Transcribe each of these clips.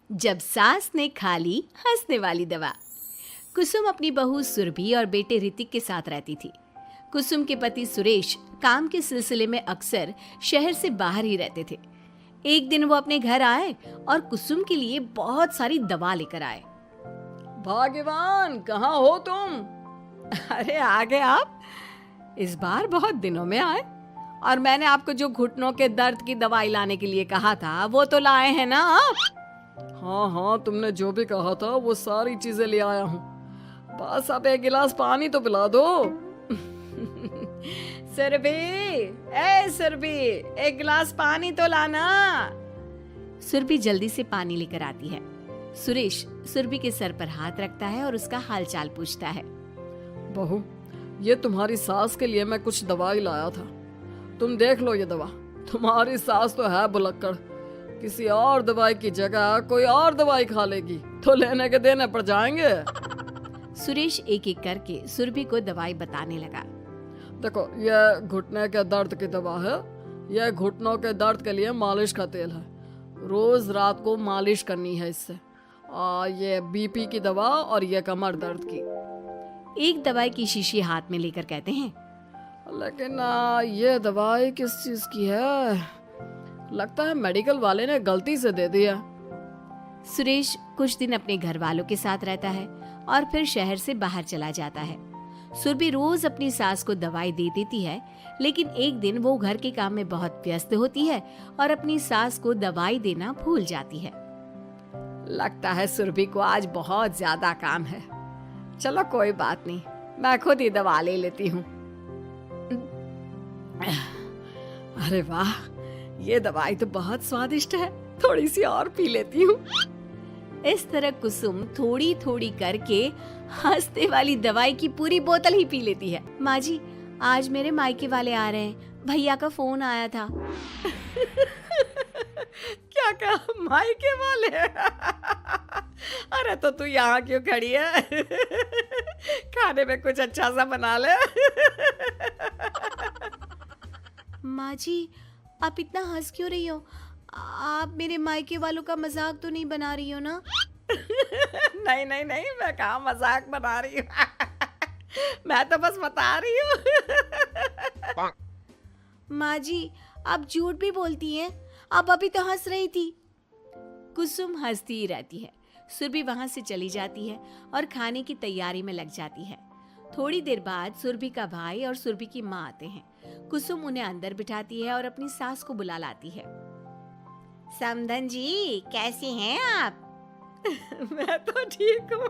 जब सास ने खा ली हंसने वाली दवा। कुसुम अपनी बहू सुरभि और बेटे ऋतिक के साथ रहती थी। कुसुम के पति सुरेश काम के सिलसिले में अक्सर शहर से बाहर ही रहते थे। एक दिन वो अपने घर आए और कुसुम के लिए बहुत सारी दवा लेकर आए। भाग्यवान, कहाँ हो तुम? अरे आ गए आप। इस बार बहुत दिनों में आए और मैंने आपको जो घुटनों के दर्द की दवाई लाने के लिए कहा था वो तो लाए हैं ना आप? हाँ हाँ, तुमने जो भी कहा था वो सारी चीजें ले आया हूँ। बस अब एक गिलास पानी तो पिला दो। सुरभि, एक गिलास पानी तो लाना। सुरभि जल्दी से पानी लेकर आती है। सुरेश सुरभि के सर पर हाथ रखता है और उसका हालचाल पूछता है। बहू, ये तुम्हारी सास के लिए मैं कुछ दवाई लाया था। तुम देख लो ये दवा। तुम्हारी सास तो है भुलक्कड़, किसी और दवाई की जगह कोई और दवाई खा लेगी तो लेने के देने पड़ जाएंगे। सुरेश एक एक करके सुरभि को दवाई बताने लगा। देखो, यह घुटने के दर्द की दवा है। यह घुटनों के दर्द के लिए मालिश का तेल है। रोज रात को मालिश करनी है इससे। ये बीपी की दवा और ये कमर दर्द की। एक दवाई की शीशी हाथ में लेकर कहते हैं, लेकिन ये दवाई किस चीज की है? लगता है मेडिकल वाले ने गलती से दे दिया। सुरेश कुछ दिन अपने घर वालों के साथ रहता है और फिर शहर से बाहर चला जाता है। सुरभि रोज अपनी सास को दवाई दे देती है, लेकिन एक दिन वो घर के काम में बहुत व्यस्त होती है और अपनी सास को दवाई देना भूल जाती है। लगता है सुरभि को आज बहुत ज्यादा काम है। चलो कोई बात नहीं, मैं खुद ही दवा ले लेती हूँ। अरे वाह, ये दवाई तो बहुत स्वादिष्ट है। थोड़ी सी और पी लेती हूँ। इस तरह कुसुम थोड़ी थोड़ी करके हंसने वाली दवाई की पूरी बोतल ही पी लेती है। माँ जी, आज मेरे मायके वाले आ रहे हैं। भैया का फोन आया था। क्या कहा? मायके वाले? अरे तो तू यहाँ क्यों खड़ी है? खाने में कुछ अच्छा सा बना ले। माँ जी, आप इतना हंस क्यों रही हो? आप मेरे मायके वालों का मजाक तो नहीं बना रही हो ना? नहीं नहीं नहीं, मैं कहाँ मजाक बना रही हूँ। मैं तो बस बता रही हूँ। माँ जी, आप झूठ भी बोलती हैं। आप अभी तो हंस रही थी। कुसुम हंसती ही रहती है। सुरभि वहां से चली जाती है और खाने की तैयारी में लग जाती है। थोड़ी देर बाद सुरभि का भाई और सुरभि की माँ आते हैं। कुसुम उन्हें अंदर बिठाती है और अपनी सास को बुला लाती है। समधन जी, कैसी हैं आप? मैं तो ठीक हूँ।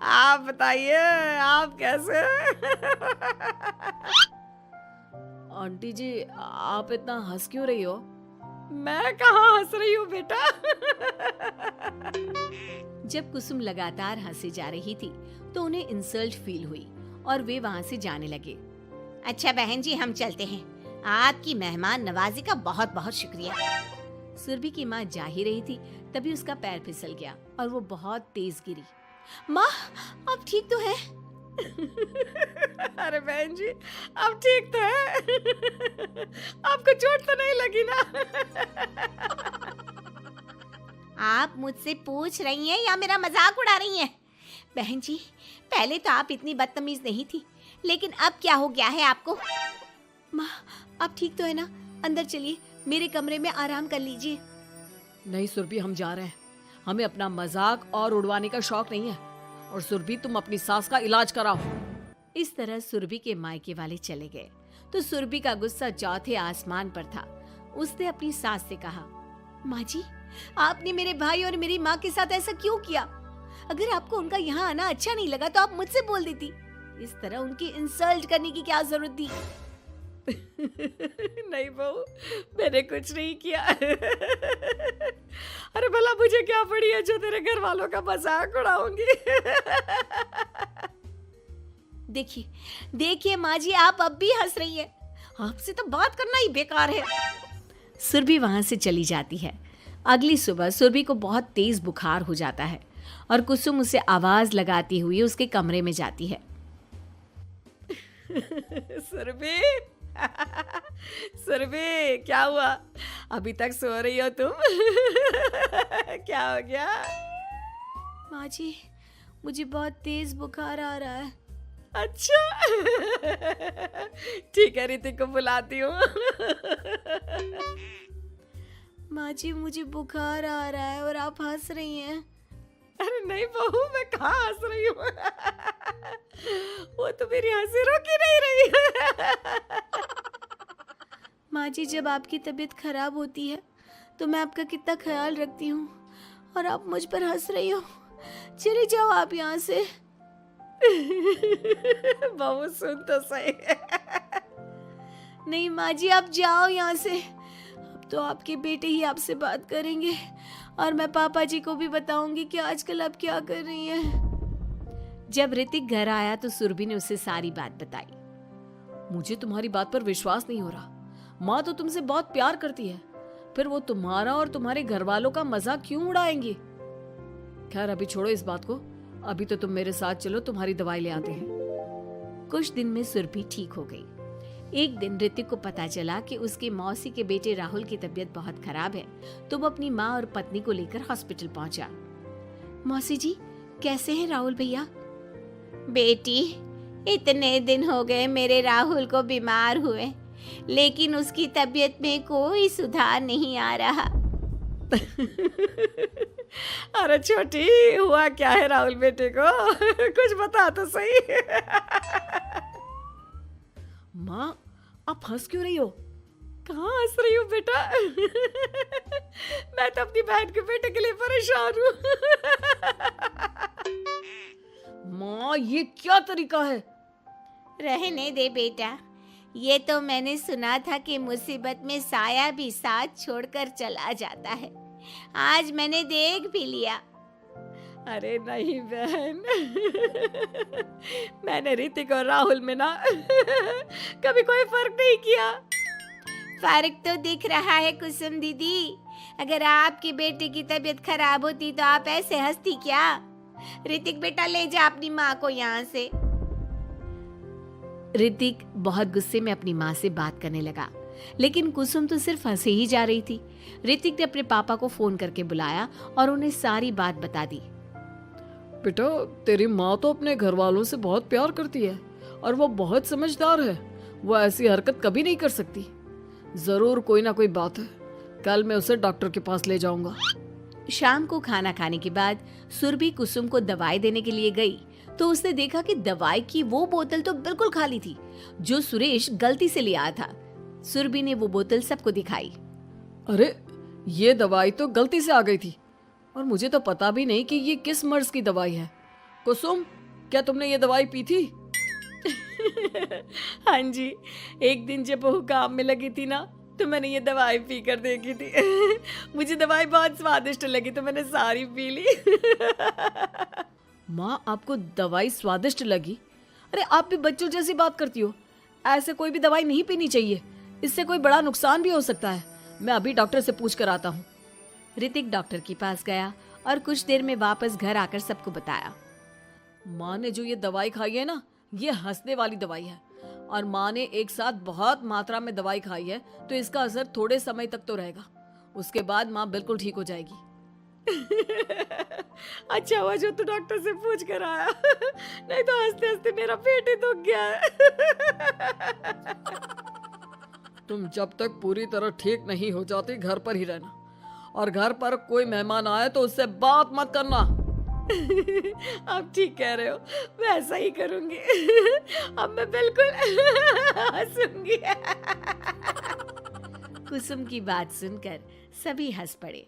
आप बताइए, आप कैसे? आंटी जी, आप इतना हंस क्यों रही हो? मैं कहाँ हंस रही हूँ बेटा। जब कुसुम लगातार हंसे जा रही थी तो उन्हें इंसल्ट फील हुई और वे वहां से जाने लगे। अच्छा बहन जी, हम चलते हैं। आपकी मेहमान नवाजी का बहुत बहुत शुक्रिया। सुरभि की माँ जा ही रही थी, तभी उसका पैर फिसल गया और वो बहुत तेज गिरी। माँ, आप ठीक तो हैं? अरे बहन जी, आप ठीक तो हैं? आपको चोट तो नहीं लगी ना? आप मुझसे पूछ रही हैं या मेरा मजाक उड़ा रही हैं? बहन जी, पहले तो आप इतनी बदतमीज नहीं थी, लेकिन अब क्या हो गया है आपको? माँ, आप ठीक तो है ना? अंदर चलिए, मेरे कमरे में आराम कर लीजिए। नहीं सुरभि, हम जा रहे हैं। हमें अपना मजाक और उड़वाने का शौक नहीं है। और सुरभि, तुम अपनी सास का इलाज कराओ। इस तरह सुरभि के मायके वाले चले गए तो सुरभि का गुस्सा चौथे आसमान पर था। उसने अपनी सास से कहा, माँ जी, आपने मेरे भाई और मेरी माँ के साथ ऐसा क्यों किया? अगर आपको उनका यहाँ आना अच्छा नहीं लगा तो आप मुझसे बोल देती। इस तरह उनकी इंसल्ट करने की क्या जरूरत थी? नहीं बहू, मैंने कुछ नहीं किया। अरे भला मुझे क्या पड़ी है जो तेरे घर वालों का मजाक उड़ाऊंगी? देखिए देखिए माँ जी, आप अब भी हंस रही हैं। आपसे तो बात करना ही बेकार है। सुरभि वहां से चली जाती है। अगली सुबह सुरभि को बहुत तेज बुखार हो जाता है और कुसुम उसे आवाज लगाती हुई उसके कमरे में जाती है। सुरभि, सुरभि, क्या हुआ? अभी तक सो रही हो तुम? क्या हो गया? माँ जी, मुझे बहुत तेज बुखार आ रहा है। अच्छा। ठीक है, ऋतिक को बुलाती हूँ। माँ जी, मुझे बुखार आ रहा है और आप हंस रही हैं। अरे नहीं बहू, मैं कहाँ हंस रही हूँ। वो तो मेरी हंसी रोक ही नहीं रही है। माँ जी, जब आपकी तबीयत खराब होती है तो मैं आपका कितना ख्याल रखती हूँ और आप मुझ पर हंस रही हो। चले जाओ आप यहाँ से। बहू सुन तो सही। नहीं माँ जी, आप जाओ यहाँ से। अब तो आपके बेटे ही आपसे बात करेंगे और मैं पापा जी को भी बताऊंगी कि आजकल आप क्या कर रही हैं। जब ऋतिक घर आया तो सुरभि ने उसे सारी बात बताई। मुझे तुम्हारी बात पर विश्वास नहीं हो रहा। माँ तो तुमसे बहुत प्यार करती है, फिर वो तुम्हारा और तुम्हारे घर वालों का मजाक क्यों उड़ाएंगी? खैर अभी छोड़ो इस बात को, अभी तो तुम मेरे साथ चलो, तुम्हारी दवाई ले आते हैं। कुछ दिन में सुरभि ठीक हो गई। एक दिन ऋतिक को पता चला कि उसके मौसी के बेटे राहुल की तबीयत बहुत खराब है, तो वो अपनी माँ और पत्नी को लेकर हॉस्पिटल पहुंचा। मौसी जी, कैसे हैं राहुल भैया? बेटी, इतने दिन हो गए मेरे राहुल को बीमार हुए, लेकिन उसकी तबीयत में कोई सुधार नहीं आ रहा। अरे छोटी, हुआ क्या है राहुल बेटे को? कुछ बता तो सही। माँ, आप हंस क्यों रही हो? कहाँ हंस रही हो बेटा? मैं तो अपनी बहन के बेटे के लिए परेशान हूँ। माँ, ये क्या तरीका है? रहने दे बेटा, ये तो मैंने सुना था कि मुसीबत में साया भी साथ छोड़कर चला जाता है। आज मैंने देख भी लिया। अरे नहीं बहन, मैंने ऋतिक और राहुल में ना कभी कोई फर्क नहीं किया। फर्क तो दिख रहा है कुसुम दीदी। अगर आपके बेटे की तबीयत खराब होती तो आप ऐसे हंसती क्या? ऋतिक बेटा, ले जा अपनी माँ को यहाँ से। ऋतिक बहुत गुस्से में अपनी माँ से बात करने लगा, लेकिन कुसुम तो सिर्फ हंसे ही जा रही थी। ऋतिक ने अपने पापा को फोन करके बुलाया और उन्हें सारी बात बता दी। बेटा, तेरी माँ तो अपने घर वालों से बहुत प्यार करती है और वो बहुत समझदार है। वो ऐसी हरकत कभी नहीं कर सकती। जरूर कोई ना कोई बात है। कल मैं उसे डॉक्टर के पास ले जाऊंगा। शाम को खाना खाने के बाद सुरभि कुसुम को दवाई देने के लिए गई तो उसने देखा कि दवाई की वो बोतल तो बिल्कुल खाली थी जो सुरेश गलती से ले आया था। सुरभि ने वो बोतल सबको दिखाई। अरे, ये दवाई तो गलती से आ गई थी और मुझे तो पता भी नहीं कि ये किस मर्ज की दवाई है। कुसुम, क्या तुमने ये दवाई पी थी? हाँ जी, एक दिन जब बहू काम में लगी थी ना, तो मैंने ये दवाई पी कर देखी थी। मुझे दवाई बहुत स्वादिष्ट लगी तो मैंने सारी पी ली। माँ, आपको दवाई स्वादिष्ट लगी? अरे आप भी बच्चों जैसी बात करती हो। ऐसे कोई भी दवाई नहीं पीनी चाहिए, इससे कोई बड़ा नुकसान भी हो सकता है। मैं अभी डॉक्टर से पूछ कर आता हूँ। ऋतिक डॉक्टर के पास गया और कुछ देर में वापस घर आकर सबको बताया। माँ ने जो ये दवाई खाई है ना, ये हंसने वाली दवाई है और माँ ने एक साथ बहुत मात्रा में दवाई खाई है, तो इसका असर थोड़े समय तक तो रहेगा। उसके बाद माँ बिल्कुल ठीक हो जाएगी। अच्छा हुआ जो तू डॉक्टर से पूछ कर आया, नहीं तो हंसते हंसते मेरा पेट ही दुख गया है। तुम जब तक पूरी तरह ठीक नहीं हो जाती घर पर ही रहना, और घर पर कोई मेहमान आए तो उससे बात मत करना। आप ठीक कह रहे हो, मैं ऐसा ही करूंगी। अब मैं बिल्कुल हंसूंगी। कुसुम की बात सुनकर सभी हंस पड़े।